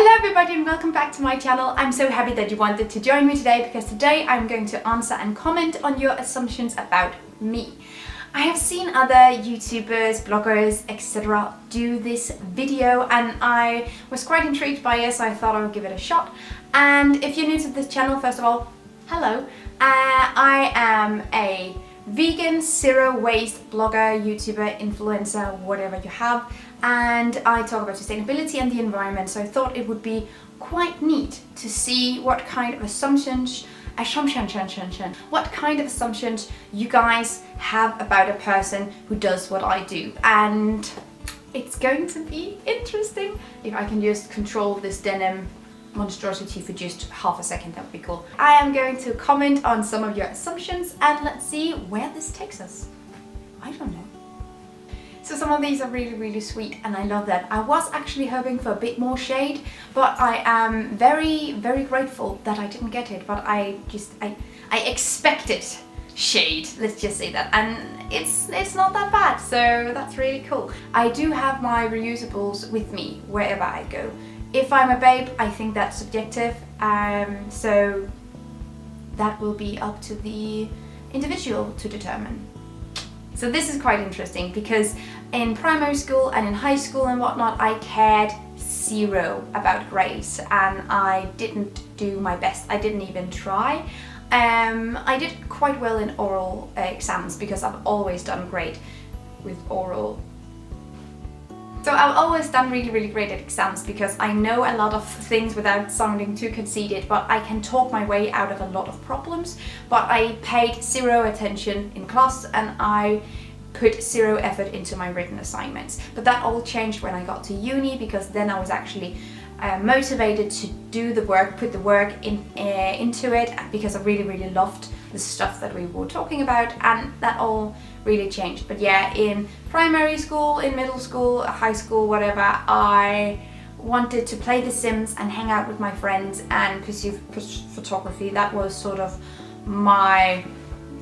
Hello everybody and welcome back to my channel. I'm so happy that you wanted to join me today because today I'm going to answer and comment on your assumptions about me. I have seen other YouTubers, bloggers, etc. do this video and I was quite intrigued by it, so I thought I would give it a shot. And if you're new to this channel, first of all, hello. I am a vegan, zero waste blogger, YouTuber, influencer, whatever you have, and I talk about sustainability and the environment, so I thought it would be quite neat to see what kind of assumptions you guys have about a person who does what I do. And it's going to be interesting. If I can just control this denim monstrosity for just half a second, that would be cool. I am going to comment on some of your assumptions and let's see where this takes us. I don't know. So some of these are really sweet and I love that. I was actually hoping for a bit more shade, but I am very grateful that I didn't get it, but I expected shade, let's just say that, and it's not that bad, so that's really cool. I do have my reusables with me wherever I go. If I'm a babe, I think that's subjective, so that will be up to the individual to determine. So this is quite interesting because in primary school and in high school and whatnot, I cared zero about grades and I didn't do my best. I didn't even try. I did quite well in oral exams because I've always done great with oral. So I've always done really great at exams because I know a lot of things without sounding too conceited, but I can talk my way out of a lot of problems. But I paid zero attention in class and I put zero effort into my written assignments. But that all changed when I got to uni because then I was actually motivated to do the work, put the work into it because I really loved the stuff that we were talking about, and that all really changed. But yeah, in primary school, in middle school, high school, whatever, I wanted to play The Sims and hang out with my friends and pursue photography. That was sort of my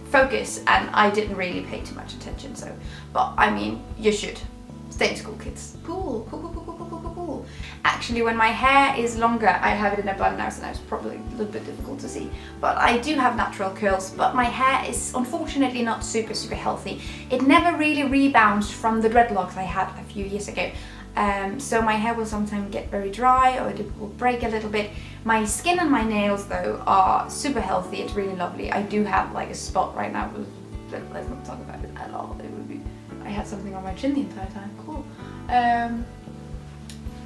focus and I didn't really pay too much attention. So, but I mean, you should stay in school, kids. Cool. Actually, when my hair is longer, I have it in a bun now, so now it's probably a little bit difficult to see. But I do have natural curls, but my hair is unfortunately not super healthy. It never really rebounds from the dreadlocks I had a few years ago. So my hair will sometimes get very dry or it will break a little bit. My skin and my nails though are super healthy. It's really lovely. I do have like a spot right now. Let's not talk about it at all. It would be, I had something on my chin the entire time. Cool.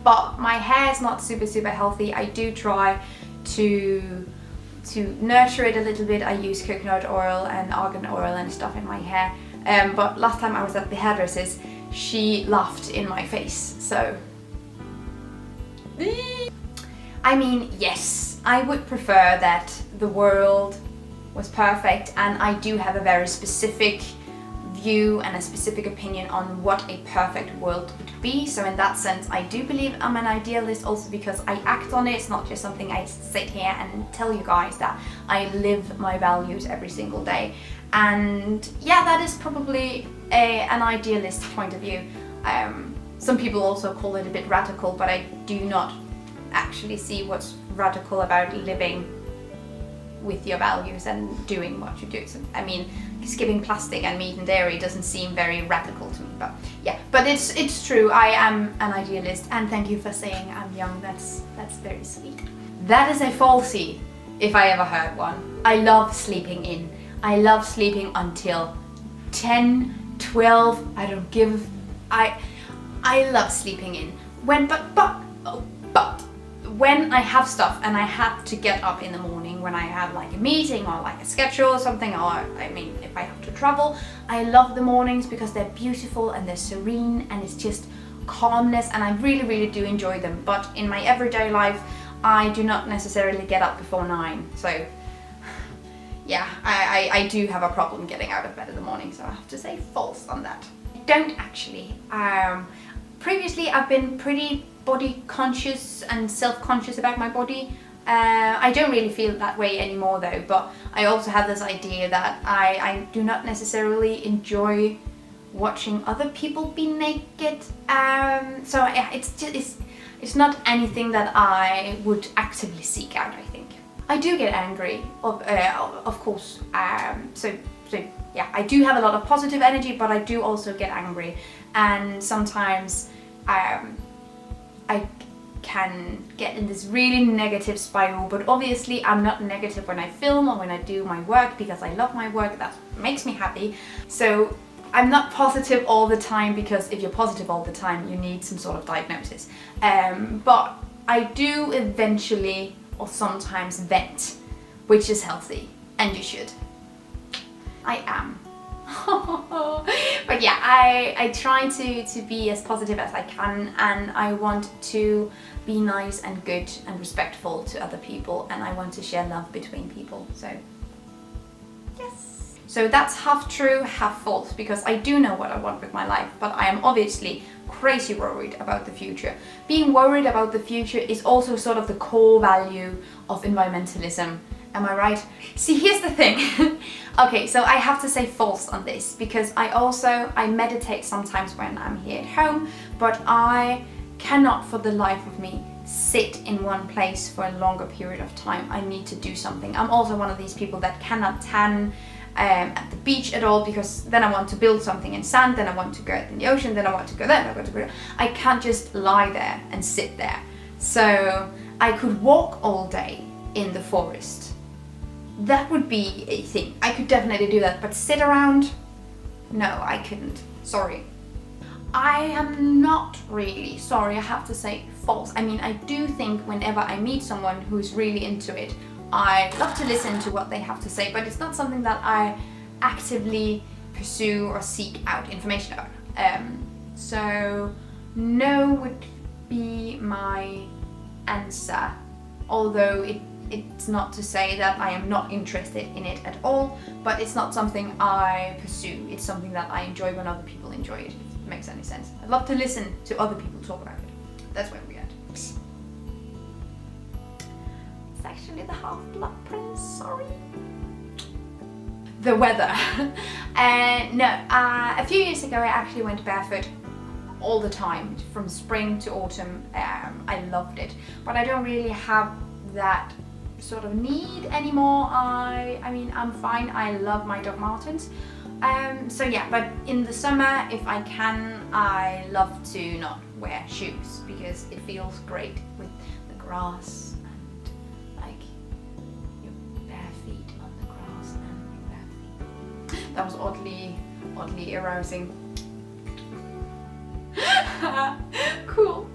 But my hair is not super healthy. I do try to nurture it a little bit. I use coconut oil and argan oil and stuff in my hair. But last time I was at the hairdresser's, she laughed in my face, so. I mean, yes, I would prefer that the world was perfect, and I do have a very specific view and a specific opinion on what a perfect world would be. So in that sense, I do believe I'm an idealist also because I act on it. It's not just something I sit here and tell you guys that I live my values every single day. And yeah, that is probably an idealist point of view. Some people also call it a bit radical, but I do not actually see what's radical about living with your values and doing what you do. So, I mean, skipping plastic and meat and dairy doesn't seem very radical to me, but yeah. But it's true, I am an idealist, and thank you for saying I'm young. That's very sweet. That is a falsie, if I ever heard one. I love sleeping in. I love sleeping until 10, 12, I don't give, I love sleeping in. But when I have stuff and I have to get up in the morning, when I have like a meeting or like a schedule or something, or I mean if I have to travel, I love the mornings because they're beautiful and they're serene and it's just calmness, and I really do enjoy them. But in my everyday life, I do not necessarily get up before 9, so yeah, I do have a problem getting out of bed in the morning, so I have to say false on that. I don't actually. Previously I've been pretty body conscious and self-conscious about my body. I don't really feel that way anymore though, but I also have this idea that I do not necessarily enjoy watching other people be naked. So yeah, it's not anything that I would actively seek out, I think. I do get angry, of course, so yeah, I do have a lot of positive energy, but I do also get angry, and sometimes I can get in this really negative spiral. But obviously I'm not negative when I film or when I do my work, because I love my work, that makes me happy. So I'm not positive all the time, because if you're positive all the time you need some sort of diagnosis. But I do eventually or sometimes vent, which is healthy, and you should. I am. But yeah, I try to be as positive as I can, and I want to be nice and good and respectful to other people, and I want to share love between people. So yes. So that's half true, half false, because I do know what I want with my life, but I am obviously crazy worried about the future. Being worried about the future is also sort of the core value of environmentalism. Am I right? See, here's the thing. Okay, so I have to say false on this, because I meditate sometimes when I'm here at home, but I cannot for the life of me sit in one place for a longer period of time. I need to do something. I'm also one of these people that cannot tan at the beach at all, because then I want to build something in sand, then I want to go in the ocean, then I want to go there, then I want to go there. I can't just lie there and sit there. So I could walk all day in the forest. That would be a thing. I could definitely do that, but sit around? No, I couldn't. Sorry. I am not really, sorry, I have to say false. I mean, I do think whenever I meet someone who's really into it, I love to listen to what they have to say, but it's not something that I actively pursue or seek out information about. So no would be my answer, although it's not to say that I am not interested in it at all, but it's not something I pursue. It's something that I enjoy when other people enjoy it, if it makes any sense. I love to listen to other people talk about it. That's where we're at. It's actually the Half-Blood Prince, sorry. The weather. A few years ago I actually went barefoot all the time, from spring to autumn. I loved it, but I don't really have that sort of need anymore. I mean, I'm fine. I love my Doc Martens. So yeah, but in the summer, if I can, I love to not wear shoes, because it feels great with the grass and like your bare feet on the grass and your bare feet. That was oddly arousing. Cool.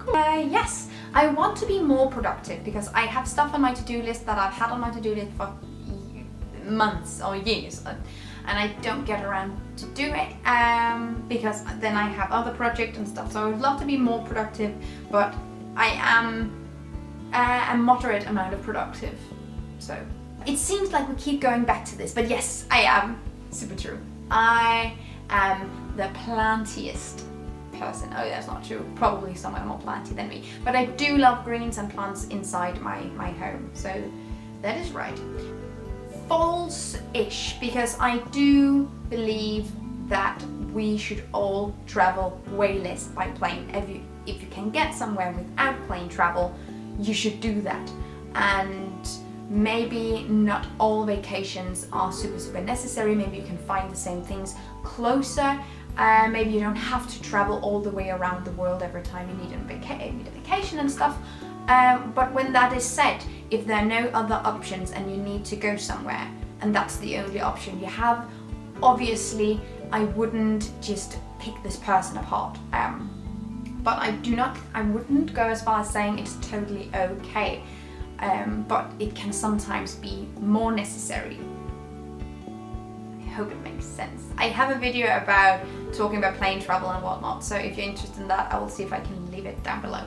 Yes. I want to be more productive, because I have stuff on my to-do list that I've had on my to-do list for months or years, and I don't get around to do it because then I have other projects and stuff. So I would love to be more productive, but I am a moderate amount of productive. So it seems like we keep going back to this, but yes, I am. Super true. I am the plantiest person. Oh, that's not true. Probably someone more planty than me. But I do love greens and plants inside my home. So that is right. False-ish, because I do believe that we should all travel way less by plane. If you can get somewhere without plane travel, you should do that. And maybe not all vacations are super necessary. Maybe you can find the same things closer. Maybe you don't have to travel all the way around the world every time you need a vacation and stuff. But when that is said, if there are no other options and you need to go somewhere, and that's the only option you have, obviously I wouldn't just pick this person apart. But I wouldn't go as far as saying it's totally okay. But it can sometimes be more necessary. I hope it makes sense. I have a video about talking about plane travel and whatnot, so if you're interested in that, I will see if I can leave it down below.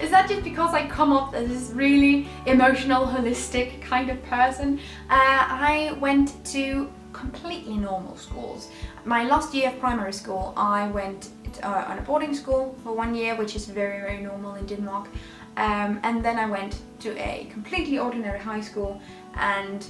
Is that just because I come off as this really emotional, holistic kind of person? I went to completely normal schools. My last year of primary school, I went on a boarding school for 1 year, which is very normal in Denmark. And then I went to a completely ordinary high school, and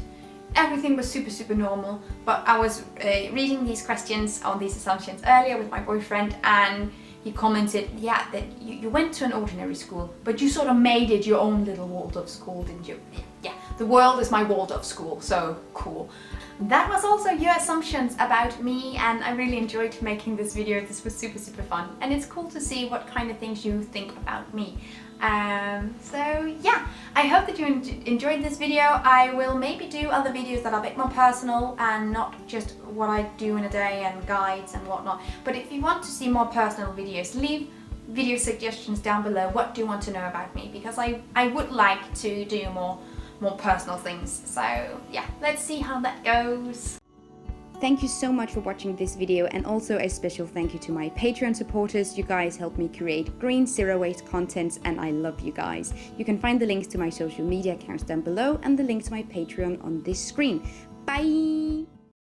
everything was super normal. But I was reading these questions on these assumptions earlier with my boyfriend, and he commented, yeah, that you went to an ordinary school, but you sort of made it your own little Waldorf school, didn't you? Yeah, the world is my Waldorf school, so cool. That was also your assumptions about me, and I really enjoyed making this video. This was super, super fun, and it's cool to see what kind of things you think about me. So yeah, I hope that you enjoyed this video. I will maybe do other videos that are a bit more personal and not just what I do in a day and guides and whatnot. But if you want to see more personal videos, leave video suggestions down below. What do you want to know about me? Because I would like to do more personal things. So yeah, let's see how that goes. Thank you so much for watching this video, and also a special thank you to my Patreon supporters. You guys help me create green zero waste content, and I love you guys. You can find the links to my social media accounts down below and the link to my Patreon on this screen. Bye!